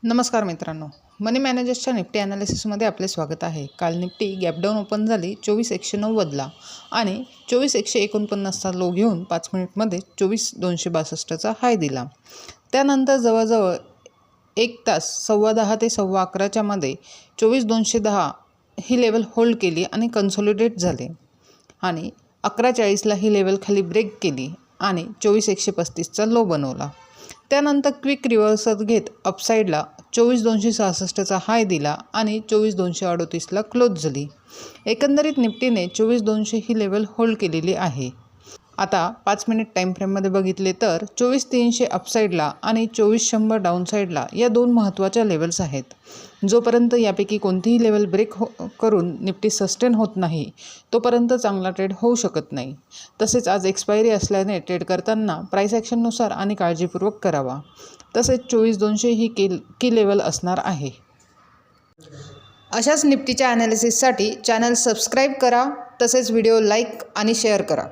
नमस्कार मित्रांनो, मनी मॅनेजर्सच्या निफ्टी ॲनालिसिसमध्ये आपले स्वागत आहे। काल निफ्टी गॅपडाऊन ओपन झाली 24,190ला आणि 24,149चा लो घेऊन 5 मिनिटमध्ये 24,262चा हाय दिला। त्यानंतर जवळजवळ 1 तास 10:15 ते 11:15च्या मध्ये 24,210 ही लेवल होल्ड केली आणि कन्सोलिडेट झाले आणि 11:40ला ही लेवल खाली ब्रेक केली आणि 24,135चा लो बनवला। त्यानंतर क्विक रिव्हर्सल घेत अपसाईडला 24,266चा हाय दिला आणि 24,238ला क्लोज झाली। एकंदरीत निफ्टीने 24,200 ही लेवल होल्ड केलेली आहे। आता 5 मिनिट टाईम फ्रेममध्ये बघितले तर 24,300 अपसाईडला आणि 24,100 डाऊनसाईडला या दोन महत्त्वाच्या लेवल्स आहेत। जोपर्यंत यापैकी कोणतीही लेवल ब्रेक करून निफ्टी सस्टेन होत नाही तोपर्यंत चांगला ट्रेड होऊ शकत नाही। तसेच आज एक्सपायरी असल्याने ट्रेड करताना प्राइस ॲक्शननुसार आणि काळजीपूर्वक करावा। तसेच 24,200 ही की लेवल असणार आहे। अशाच निफ्टीच्या ॲनालिसिससाठी चॅनल सबस्क्राईब करा, तसेच व्हिडिओ लाईक आणि शेअर करा।